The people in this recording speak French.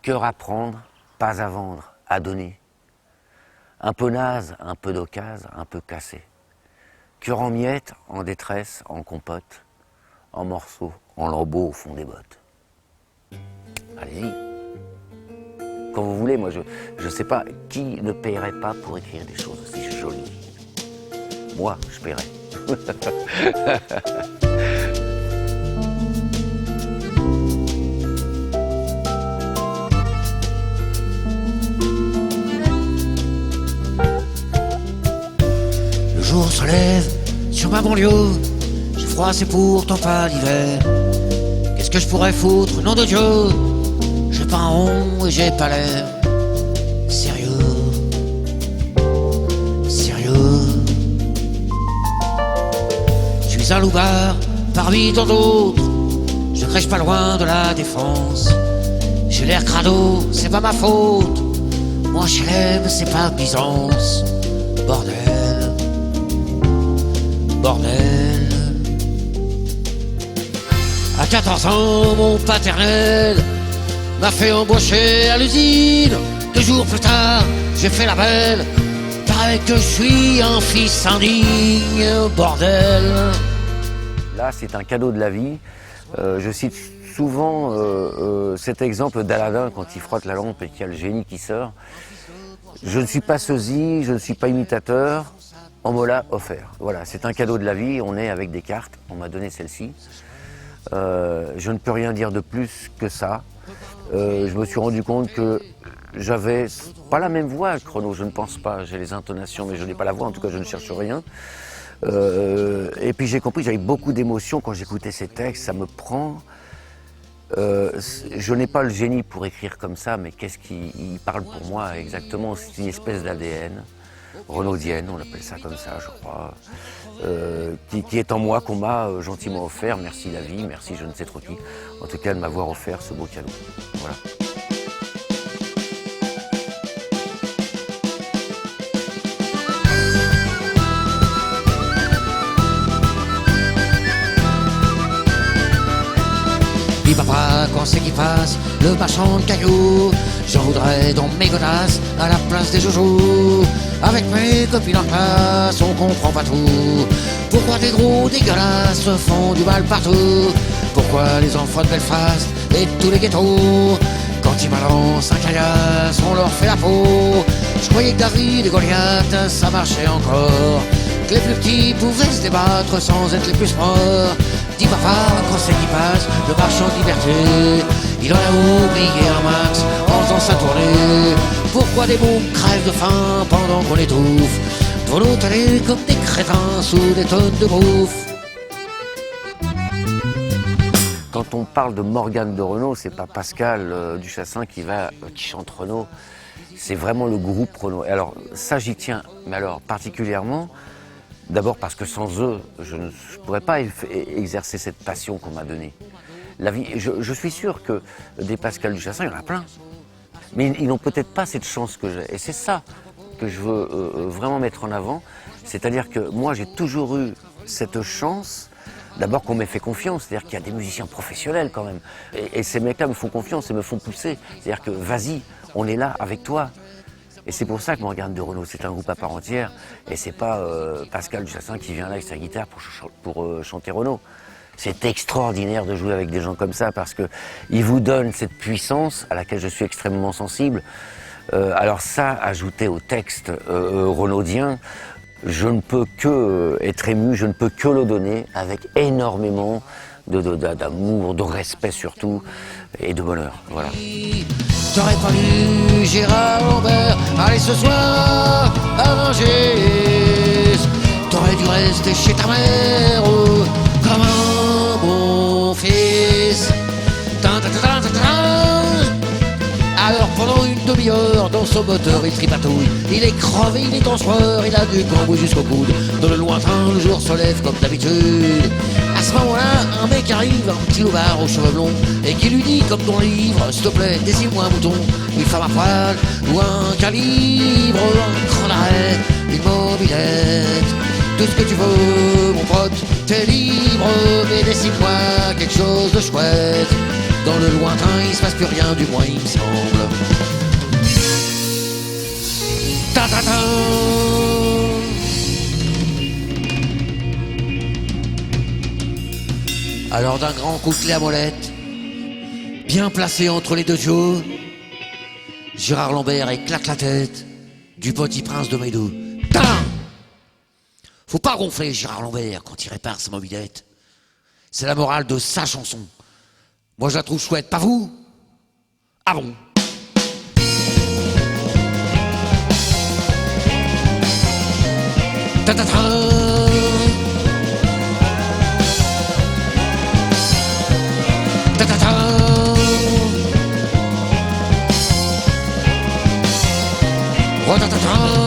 Cœur à prendre, pas à vendre, à donner. Un peu naze, un peu d'occasion, un peu cassé. Cœur en miettes, en détresse, en compote, en morceaux, en lambeaux au fond des bottes. Allez-y. Quand vous voulez, moi je sais pas qui ne paierait pas pour écrire des choses aussi jolies. Moi, je paierais. Le jour se lève sur ma banlieue, j'ai froid, c'est pourtant pas l'hiver. Qu'est-ce que je pourrais foutre, nom de Dieu? J'ai pas un rond et j'ai pas l'air sérieux. Je suis un loupard parmi tant d'autres, je crèche pas loin de la défense. J'ai l'air crado, c'est pas ma faute. Moi HLM, c'est pas Byzance. Bordel, bordel. À 14 ans, mon paternel m'a fait embaucher à l'usine. 2 jours plus tard, j'ai fait la belle. Paraît que je suis un fils indigne, bordel. Là, c'est un cadeau de la vie. Je cite souvent cet exemple d'Aladin quand il frotte la lampe et qu'il y a le génie qui sort. Je ne suis pas sosie, je ne suis pas imitateur, on me l'a offert. Voilà, c'est un cadeau de la vie, on est avec des cartes, on m'a donné celle-ci. Je ne peux rien dire de plus que ça. Je me suis rendu compte que j'avais pas la même voix que Renaud, je ne pense pas. J'ai les intonations, mais je n'ai pas la voix, en tout cas je ne cherche rien. Et puis j'ai compris que j'avais beaucoup d'émotions quand j'écoutais ces textes, ça me prend. Je n'ai pas le génie pour écrire comme ça, mais qu'est-ce qui parle pour moi exactement? C'est une espèce d'ADN, renaudienne, on appelle ça comme ça, je crois, qui est en moi, qu'on m'a gentiment offert. Merci la vie, merci je ne sais trop qui, en tout cas de m'avoir offert ce beau cadeau. Voilà. Dis papa, quand c'est qui passe le marchand de cailloux? J'en voudrais dans mes godasses à la place des joujoux. Avec mes copines en classe, on comprend pas tout. Pourquoi des gros dégueulasses font du mal partout? Pourquoi les enfants de Belfast et tous les ghettos, quand ils balancent un caillasse, on leur fait la peau? Je croyais que David et Goliath, ça marchait encore, que les plus petits pouvaient se débattre sans être les plus forts. Dis papa, quand c'est qui passe, le marchand de liberté, il en a oublié un max en faisant sa tournée. Pourquoi des mômes crèvent de faim pendant qu'on étouffe, devant nous taler comme des crétins sous des tonnes de bouffe? Quand on parle de Morgane de Renaud, c'est pas Pascal Duchassin qui chante Renaud, c'est vraiment le groupe Renaud. Et alors ça j'y tiens, mais alors particulièrement, d'abord parce que sans eux, je ne pourrais pas exercer cette passion qu'on m'a donnée. La vie, je suis sûr que des Pascal Duchassin, il y en a plein. Mais ils n'ont peut-être pas cette chance que j'ai. Et c'est ça que je veux vraiment mettre en avant. C'est-à-dire que moi, j'ai toujours eu cette chance, d'abord qu'on m'ait fait confiance. C'est-à-dire qu'il y a des musiciens professionnels quand même. Et ces mecs-là me font confiance et me font pousser. C'est-à-dire que vas-y, on est là avec toi. Et c'est pour ça que Morgane de Renaud, c'est un groupe à part entière. Et c'est pas Pascal Duchassin qui vient là avec sa guitare pour chanter Renaud. C'est extraordinaire de jouer avec des gens comme ça parce qu'ils vous donnent cette puissance à laquelle je suis extrêmement sensible. Alors ça, ajouté au texte renaudien, je ne peux que être ému, je ne peux que le donner avec énormément d'amour, de respect surtout, et de bonheur. Voilà. T'aurais pas lu Gérard Lambert, allez ce soir à Rungis. T'aurais dû rester chez ta mère comme un bon fils. Alors pendant une demi-heure, dans son moteur il tripatouille. Il est crevé, il est en sueur, il a du cambouis jusqu'au coude. Dans le lointain, le jour se lève comme d'habitude. À ce moment-là, un mec arrive, un petit loupard aux cheveux blonds, et qui lui dit, comme dans le livre, s'il te plaît, dessine-moi un mouton, une femme à poil, ou un calibre, un cran d'arrêt, une mobilette. Tout ce que tu veux, mon pote, t'es libre, mais dessine-moi quelque chose de chouette. Dans le lointain, il se passe plus rien, du moins il me semble. Ta ta ta. Alors d'un grand coup de clé à molette, bien placé entre les deux yeux, Gérard Lambert éclate la tête du petit prince de Médou. Tain! Faut pas gonfler Gérard Lambert quand il répare sa mobilette. C'est la morale de sa chanson. Moi je la trouve chouette, pas vous? Ah bon? Ta ta ta. Ta ta ta. Oh ta ta ta.